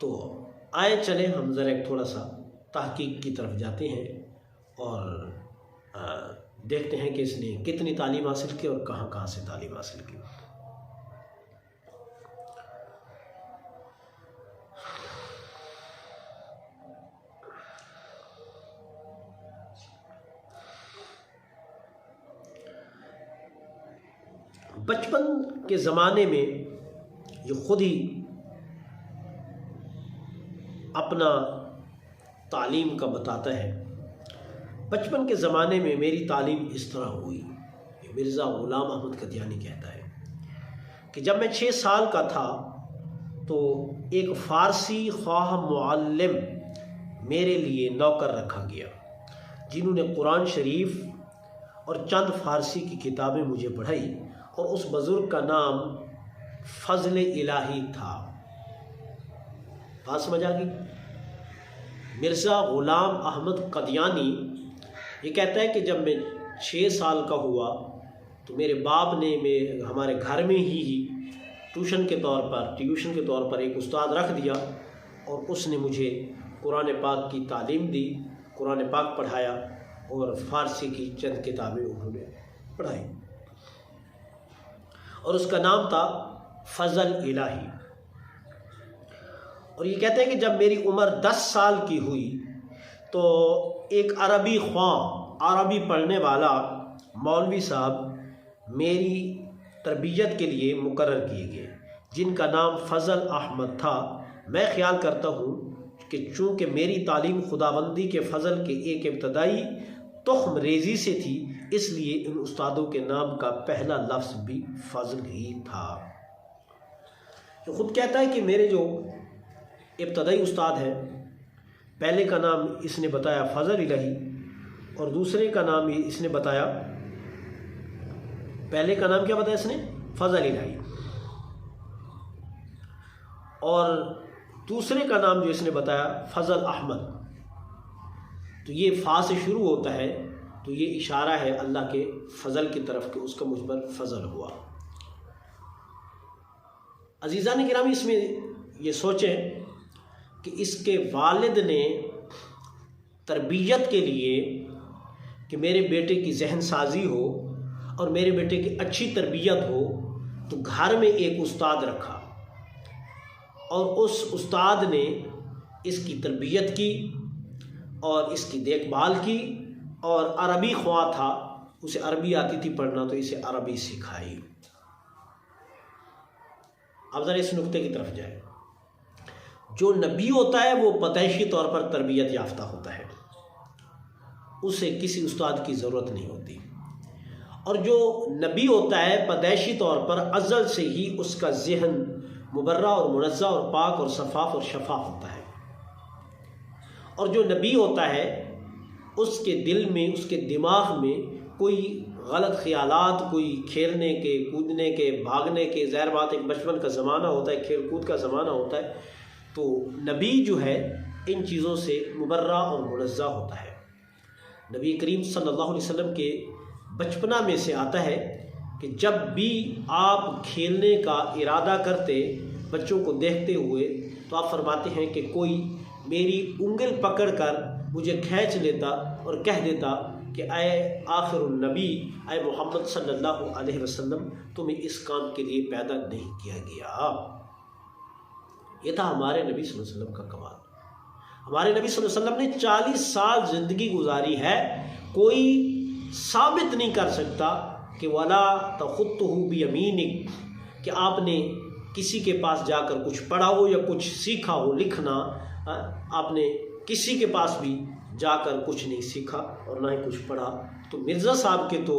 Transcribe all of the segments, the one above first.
تو آئے چلیں ہم ذرا ایک تھوڑا سا تحقیق کی طرف جاتے ہیں اور دیکھتے ہیں کہ اس نے کتنی تعلیم حاصل کی اور کہاں کہاں سے تعلیم حاصل کی۔ بچپن کے زمانے میں یہ خود ہی اپنا تعلیم کا بتاتا ہے۔ بچپن کے زمانے میں میری تعلیم اس طرح ہوئی، مرزا غلام احمد قادیانی کہتا ہے کہ جب میں 6 سال کا تھا تو ایک فارسی خواہ معلم میرے لیے نوکر رکھا گیا، جنہوں نے قرآن شریف اور چند فارسی کی کتابیں مجھے پڑھائی، اور اس بزرگ کا نام فضل الہی تھا۔ بات سمجھ آ گئی؟ مرزا غلام احمد قادیانی یہ کہتا ہے کہ جب میں 6 سال کا ہوا تو میرے باپ نے ہمارے گھر میں ہی ٹیوشن کے طور پر ایک استاد رکھ دیا، اور اس نے مجھے قرآن پاک کی تعلیم دی، قرآن پاک پڑھایا اور فارسی کی چند کتابیں انہوں نے پڑھائی، اور اس کا نام تھا فضل الہی۔ اور یہ کہتے ہیں کہ جب میری عمر 10 سال کی ہوئی تو ایک عربی خواں، عربی پڑھنے والا مولوی صاحب میری تربیت کے لیے مقرر کیے گئے، جن کا نام فضل احمد تھا۔ میں خیال کرتا ہوں کہ چونکہ میری تعلیم خداوندی کے فضل کے ایک ابتدائی تخم ریزی سے تھی، اس لیے ان استادوں کے نام کا پہلا لفظ بھی فضل ہی تھا۔ یہ خود کہتا ہے کہ میرے جو ابتدائی استاد ہیں، پہلے کا نام اس نے بتایا فضل الہی، اور دوسرے کا نام اس نے بتایا، پہلے کا نام کیا بتایا اس نے؟ فضل الہی، اور دوسرے کا نام جو اس نے بتایا فضل احمد۔ تو یہ فا سے شروع ہوتا ہے، تو یہ اشارہ ہے اللہ کے فضل کی طرف کہ اس کا مجھ پر فضل ہوا۔ عزیزان گرامی، اس میں یہ سوچیں کہ اس کے والد نے تربیت کے لیے کہ میرے بیٹے کی ذہن سازی ہو اور میرے بیٹے کی اچھی تربیت ہو، تو گھر میں ایک استاد رکھا، اور اس استاد نے اس کی تربیت کی اور اس کی دیکھ بھال کی، اور عربی خواہ تھا، اسے عربی آتی تھی پڑھنا، تو اسے عربی سکھائی۔ اب ذرا اس نقطے کی طرف جائیں۔ جو نبی ہوتا ہے وہ پیدائشی طور پر تربیت یافتہ ہوتا ہے، اسے کسی استاد کی ضرورت نہیں ہوتی، اور جو نبی ہوتا ہے پیدائشی طور پر ازل سے ہی اس کا ذہن مبرہ اور منزہ اور پاک اور شفاف اور شفاف ہوتا ہے، اور جو نبی ہوتا ہے اس کے دل میں، اس کے دماغ میں کوئی غلط خیالات، کوئی کھیلنے کے، کودنے کے، بھاگنے کے، ظاہر بات ایک بچپن کا زمانہ ہوتا ہے، کھیل کود کا زمانہ ہوتا ہے، تو نبی جو ہے ان چیزوں سے مبرہ اور منزہ ہوتا ہے۔ نبی کریم صلی اللہ علیہ وسلم کے بچپنا میں سے آتا ہے کہ جب بھی آپ کھیلنے کا ارادہ کرتے بچوں کو دیکھتے ہوئے، تو آپ فرماتے ہیں کہ کوئی میری انگل پکڑ کر مجھے کھینچ لیتا اور کہہ دیتا کہ اے آخر النبی، اے محمد صلی اللہ علیہ وسلم، تمہیں اس کام کے لیے پیدا نہیں کیا گیا۔ یہ تھا ہمارے نبی صلی اللہ علیہ وسلم کا کمال۔ ہمارے نبی صلی اللہ علیہ وسلم نے 40 سال زندگی گزاری ہے، کوئی ثابت نہیں کر سکتا کہ وَلَا تَخُطُّهُ بِيَمِينِكَ، کہ آپ نے کسی کے پاس جا کر کچھ پڑھا ہو یا کچھ سیکھا ہو لکھنا۔ آپ نے کسی کے پاس بھی جا کر کچھ نہیں سیکھا اور نہ ہی کچھ پڑھا۔ تو مرزا صاحب کے تو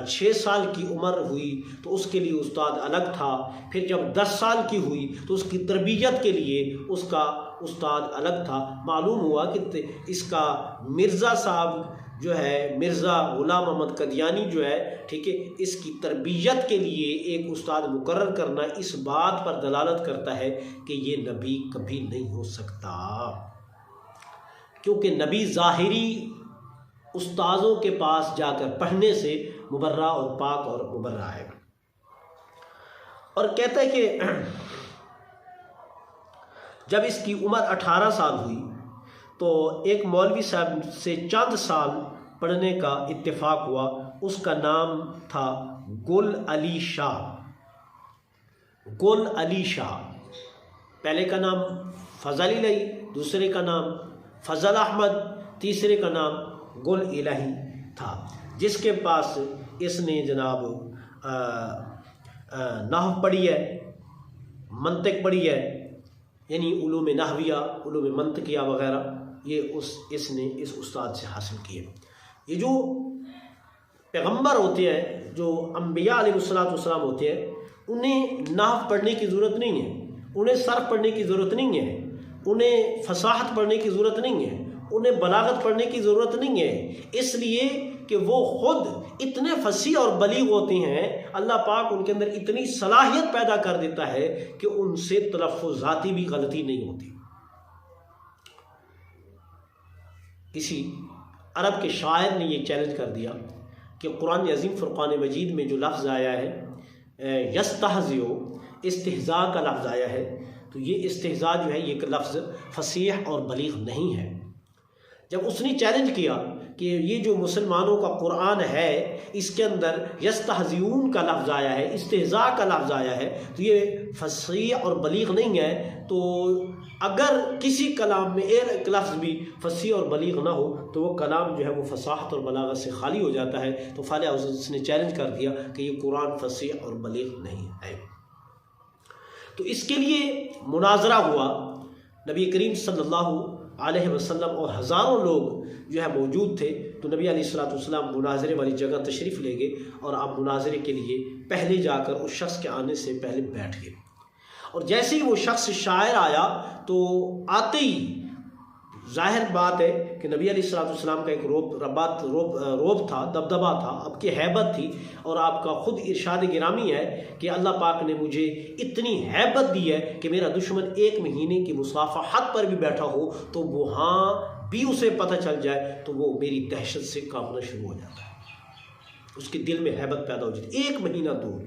6 سال کی عمر ہوئی تو اس کے لیے استاد الگ تھا، پھر جب 10 سال کی ہوئی تو اس کی تربیت کے لیے اس کا استاد الگ تھا۔ معلوم ہوا کہ اس کا مرزا صاحب جو ہے، مرزا غلام احمد قادیانی جو ہے، ٹھیک ہے، اس کی تربیت کے لیے ایک استاد مقرر کرنا اس بات پر دلالت کرتا ہے کہ یہ نبی کبھی نہیں ہو سکتا، کیونکہ نبی ظاہری استاذوں کے پاس جا کر پڑھنے سے مبرہ اور پاک اور مبرہ ہے۔ اور کہتا ہے کہ جب اس کی عمر 18 سال ہوئی تو ایک مولوی صاحب سے چند سال پڑھنے کا اتفاق ہوا. اس کا نام تھا گل علی شاہ. گل علی شاہ، پہلے کا نام فضل الہی، دوسرے کا نام فضل احمد، تیسرے کا نام گل الہی تھا، جس کے پاس اس نے جناب نحو پڑھی ہے، منطق پڑھی ہے، یعنی علوم نحویہ، علوم منطقیہ وغیرہ، یہ اس نے اس استاد سے حاصل کیے. یہ جو پیغمبر ہوتے ہیں، جو انبیاء علیہ السلام ہوتے ہیں، انہیں نحو پڑھنے کی ضرورت نہیں ہے، انہیں صرف پڑھنے کی ضرورت نہیں ہے، انہیں فصاحت پڑھنے کی ضرورت نہیں ہے، انہیں بلاغت پڑھنے کی ضرورت نہیں ہے، اس لیے کہ وہ خود اتنے فصیح اور بلیغ ہوتے ہیں. اللہ پاک ان کے اندر اتنی صلاحیت پیدا کر دیتا ہے کہ ان سے تلفظاتی بھی غلطی نہیں ہوتی. کسی عرب کے شاعر نے یہ چیلنج کر دیا کہ قرآن عظیم فرقان مجید میں جو لفظ آیا ہے یستہزئ، استہزاء کا لفظ آیا ہے، تو یہ استہزاء جو ہے یہ لفظ فصیح اور بلیغ نہیں ہے. جب اس نے چیلنج کیا کہ یہ جو مسلمانوں کا قرآن ہے اس کے اندر یستہزئون کا لفظ آیا ہے، استہزاء کا لفظ آیا ہے، تو یہ فصیح اور بلیغ نہیں ہے، تو اگر کسی کلام میں ایک لفظ بھی فصیح اور بلیغ نہ ہو تو وہ کلام جو ہے وہ فصاحت اور بلاغت سے خالی ہو جاتا ہے. تو فالح اس نے چیلنج کر دیا کہ یہ قرآن فصیح اور بلیغ نہیں ہے. تو اس کے لیے مناظرہ ہوا. نبی کریم صلی اللہ علیہ وسلم اور ہزاروں لوگ جو ہے موجود تھے. تو نبی علیہ الصلوۃ والسلام مناظرے والی جگہ تشریف لے گئے اور آپ مناظرے کے لیے پہلے جا کر اس شخص کے آنے سے پہلے بیٹھ گئے. اور جیسے ہی وہ شخص شاعر آیا تو آتے ہی ظاہر بات ہے کہ نبی علیہ الصلوۃ والسلام کا ایک روب تھا، دبدبہ تھا، آپ کی ہیبت تھی، اور آپ کا خود ارشاد گرامی ہے کہ اللہ پاک نے مجھے اتنی ہیبت دی ہے کہ میرا دشمن 1 مہینے کی مصافحت پر بھی بیٹھا ہو تو وہاں بھی اسے پتہ چل جائے تو وہ میری دہشت سے کانپنا شروع ہو جاتا ہے، اس کے دل میں ہیبت پیدا ہو جاتی ہے 1 مہینہ دور.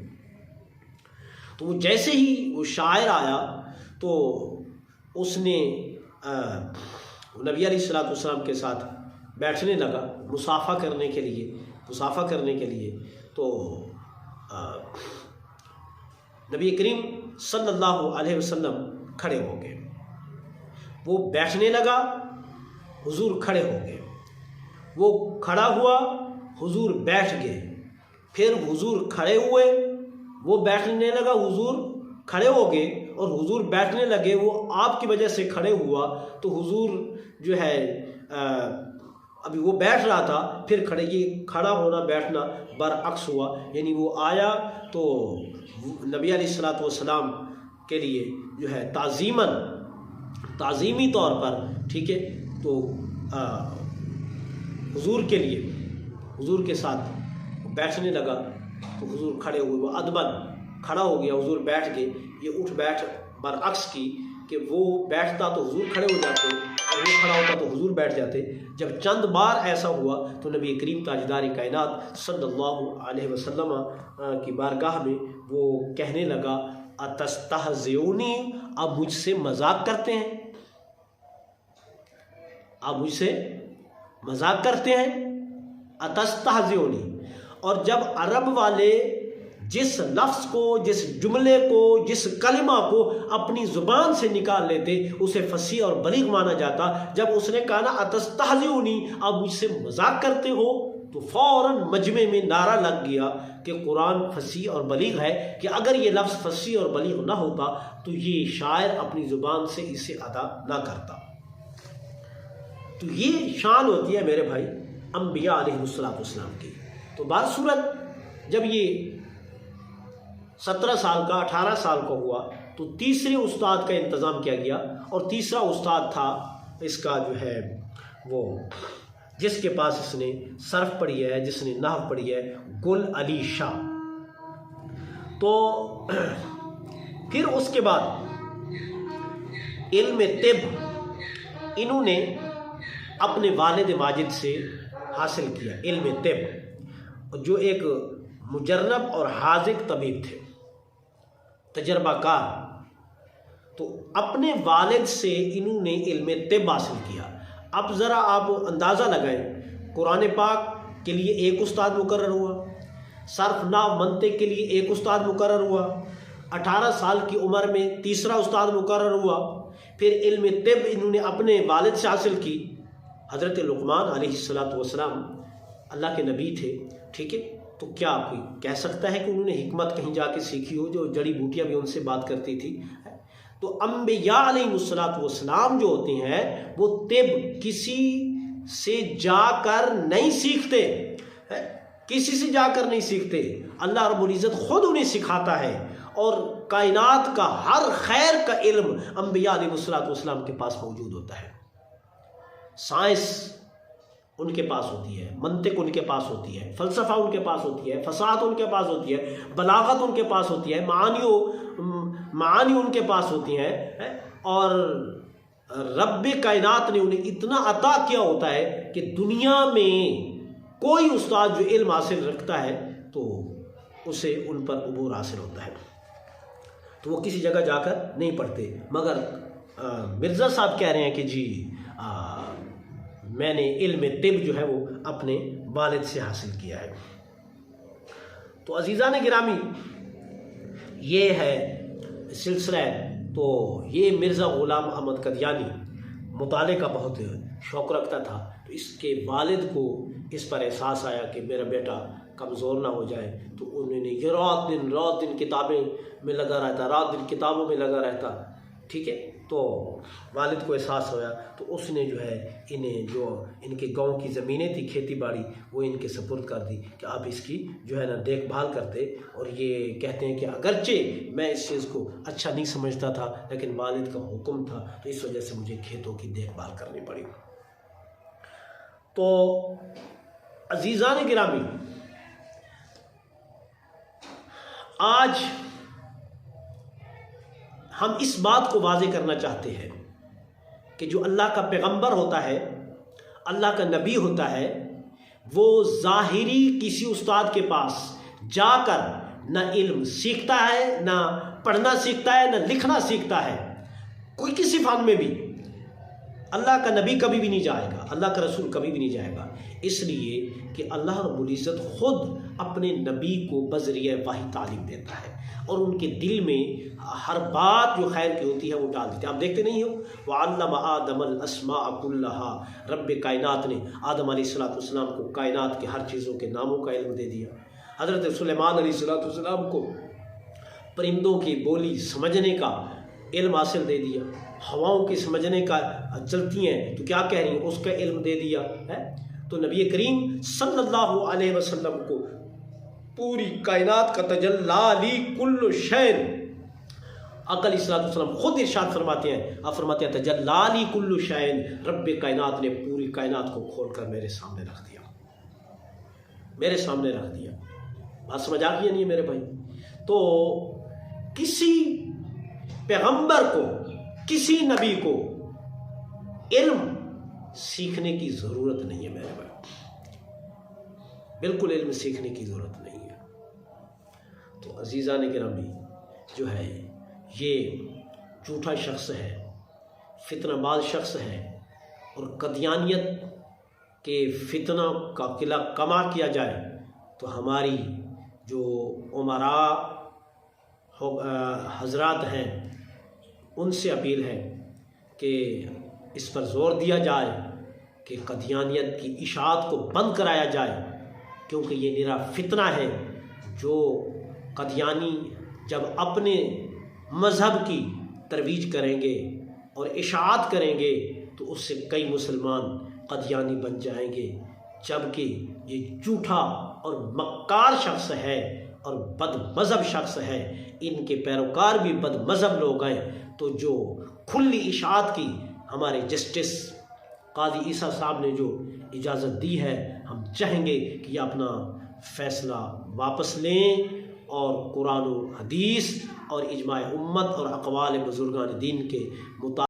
تو وہ جیسے ہی وہ شاعر آیا تو اس نے نبی علیہ الصلوۃ والسلام کے ساتھ بیٹھنے لگا مصافحہ کرنے کے لیے. تو نبی کریم صلی اللہ علیہ وسلم کھڑے ہو گئے. وہ بیٹھنے لگا، حضور کھڑے ہو گئے. وہ کھڑا ہوا، حضور بیٹھ گئے. پھر حضور کھڑے ہوئے، وہ بیٹھنے لگا، حضور کھڑے ہو گئے، اور حضور بیٹھنے لگے. وہ آپ کی وجہ سے کھڑے ہوا تو حضور جو ہے ابھی وہ بیٹھ رہا تھا، پھر کھڑا ہونا بیٹھنا برعکس ہوا. یعنی وہ آیا تو نبی علیہ الصلوۃ والسلام کے لیے جو ہے تعظیمی طور پر، ٹھیک ہے، تو حضور کے ساتھ بیٹھنے لگا تو حضور کھڑے ہوئے. وہ ادبن کھڑا ہو گیا، حضور بیٹھ گئے. یہ اٹھ بیٹھ برعکس کی کہ وہ بیٹھتا تو حضور کھڑے ہو جاتے اور وہ کھڑا ہوتا تو حضور بیٹھ جاتے. جب چند بار ایسا ہوا تو نبی کریم تاجدار کائنات صلی اللہ علیہ وسلم کی بارگاہ میں وہ کہنے لگا اتستہزئونی، آپ مجھ سے مذاق کرتے ہیں؟ آپ مجھ سے مذاق کرتے ہیں؟ اتستہزئونی. اور جب عرب والے جس لفظ کو، جس جملے کو، جس کلمہ کو اپنی زبان سے نکال لیتے اسے فصیح اور بلیغ مانا جاتا. جب اس نے کہا نا اتستہزئونی، آپ مجھ سے مذاق کرتے ہو، تو فوراً مجمع میں نعرہ لگ گیا کہ قرآن فصیح اور بلیغ ہے، کہ اگر یہ لفظ فصیح اور بلیغ نہ ہوتا تو یہ شاعر اپنی زبان سے اسے ادا نہ کرتا. تو یہ شان ہوتی ہے میرے بھائی انبیاء علیہ السلام کی. تو بہرصورت جب یہ 17 سال کا 18 سال کا ہوا تو تیسرے استاد کا انتظام کیا گیا، اور تیسرا استاد تھا اس کا جو ہے وہ جس کے پاس اس نے صرف پڑھی ہے، جس نے نحو پڑھی ہے، گل علی شاہ. تو پھر اس کے بعد علم طب انہوں نے اپنے والد ماجد سے حاصل کیا. علم طب جو ایک مجرب اور حاذق طبیب تھے، تجربہ کار. تو اپنے والد سے انہوں نے علم طب حاصل کیا۔ اب ذرا آپ اندازہ لگائیں، قرآن پاک کے لیے ایک استاد مقرر ہوا، صرف نحو منطق کے لیے ایک استاد مقرر ہوا، 18 سال کی عمر میں تیسرا استاد مقرر ہوا، پھر علم طب انہوں نے اپنے والد سے حاصل کی۔ حضرت لقمان علیہ السلام اللہ کے نبی تھے، ٹھیک ہے، تو کیا کوئی کہہ سکتا ہے کہ انہوں نے حکمت کہیں جا کے سیکھی ہو؟ جو جڑی بوٹیاں بھی ان سے بات کرتی تھی۔ تو انبیاء علیہ السلام جو ہوتے ہیں وہ طب کسی سے جا کر نہیں سیکھتے، کسی سے جا کر نہیں سیکھتے، اللہ رب العزت خود انہیں سکھاتا ہے، اور کائنات کا ہر خیر کا علم انبیاء علیہ السلام کے پاس موجود ہوتا ہے۔ سائنس ان کے پاس ہوتی ہے، منطق ان کے پاس ہوتی ہے، فلسفہ ان کے پاس ہوتی ہے، فصاحت ان کے پاس ہوتی ہے، بلاغت ان کے پاس ہوتی ہے، معانی ان کے پاس ہوتی ہیں، اور رب کائنات نے انہیں اتنا عطا کیا ہوتا ہے کہ دنیا میں کوئی استاد جو علم حاصل رکھتا ہے تو اسے ان پر عبور حاصل ہوتا ہے، تو وہ کسی جگہ جا کر نہیں پڑھتے۔ مگر مرزا صاحب کہہ رہے ہیں کہ جی میں نے علم طب جو ہے وہ اپنے والد سے حاصل کیا ہے۔ تو عزیزان گرامی، یہ ہے سلسلہ ہے۔ تو یہ مرزا غلام احمد قادیانی مطالعے کا بہت شوق رکھتا تھا، تو اس کے والد کو اس پر احساس آیا کہ میرا بیٹا کمزور نہ ہو جائے، تو انہوں نے یہ رات دن کتابیں میں لگا رہتا، رات دن کتابوں میں لگا رہتا، ٹھیک ہے۔ تو والد کو احساس ہوا، تو اس نے جو ہے انہیں جو ان کے گاؤں کی زمینیں تھی کھیتی باڑی وہ ان کے سپرد کر دی کہ آپ اس کی جو ہے نا دیکھ بھال کرتے۔ اور یہ کہتے ہیں کہ اگرچہ میں اس چیز کو اچھا نہیں سمجھتا تھا لیکن والد کا حکم تھا، تو اس وجہ سے مجھے کھیتوں کی دیکھ بھال کرنی پڑی۔ تو عزیزان گرامی، آج ہم اس بات کو واضح کرنا چاہتے ہیں کہ جو اللہ کا پیغمبر ہوتا ہے، اللہ کا نبی ہوتا ہے، وہ ظاہری کسی استاد کے پاس جا کر نہ علم سیکھتا ہے، نہ پڑھنا سیکھتا ہے، نہ لکھنا سیکھتا ہے، کوئی کسی فن میں بھی۔ اللہ کا نبی کبھی بھی نہیں جائے گا، اللہ کا رسول کبھی بھی نہیں جائے گا، اس لیے کہ اللہ رب العزت خود اپنے نبی کو بذریعہ وحی تعلیم دیتا ہے، اور ان کے دل میں ہر بات جو خیر کی ہوتی ہے وہ ڈال دیتے ہیں۔ آپ دیکھتے نہیں ہو، وَعَلَّمَ آدَمَ الْأَسْمَاءَ كُلَّهَا، رب کائنات نے آدم علیہ السلام کو کائنات کے ہر چیزوں کے ناموں کا علم دے دیا۔ حضرت سلیمان علیہ السلام کو پرندوں کی بولی سمجھنے کا علم حاصل دے دیا، ہواؤں کے سمجھنے کا، چلتی ہیں تو کیا کہہ رہی ہیں اس کا علم دے دیا ہے۔ تو نبی کریم صلی اللہ علیہ وسلم کو پوری کائنات کا تجلی لی کل شیء، آقا علیہ السلام خود ارشاد فرماتے ہیں، آپ فرماتے ہیں تجلی لی کل شیء، رب کائنات نے پوری کائنات کو کھول کر میرے سامنے رکھ دیا، میرے سامنے رکھ دیا۔ بات سمجھ آ گئی نہیں میرے بھائی؟ تو کسی پیغمبر کو، کسی نبی کو علم سیکھنے کی ضرورت نہیں ہے میرے بھائی، بالکل علم سیکھنے کی ضرورت نہیں ہے۔ تو عزیزان گرامی، جو ہے یہ جھوٹا شخص ہے، فتنہ باز شخص ہے، اور قادیانیت کے فتنہ کا قلعہ کما کیا جائے تو ہماری جو عمراء حضرات ہیں ان سے اپیل ہے کہ اس پر زور دیا جائے کہ قادیانیت کی اشاعت کو بند کرایا جائے، کیونکہ یہ نرا فتنہ ہے۔ جو قادیانی جب اپنے مذہب کی ترویج کریں گے اور اشاعت کریں گے تو اس سے کئی مسلمان قادیانی بن جائیں گے، جبکہ یہ جھوٹا اور مکار شخص ہے اور بد مذہب شخص ہے، ان کے پیروکار بھی بد مذہب لوگ ہیں۔ تو جو کھلی اشاعت کی ہمارے جسٹس قاضی عیسیٰ صاحب نے جو اجازت دی ہے، ہم چاہیں گے کہ یہ اپنا فیصلہ واپس لیں اور قرآن و حدیث اور اجماع امت اور اقوال بزرگان دین کے مطابق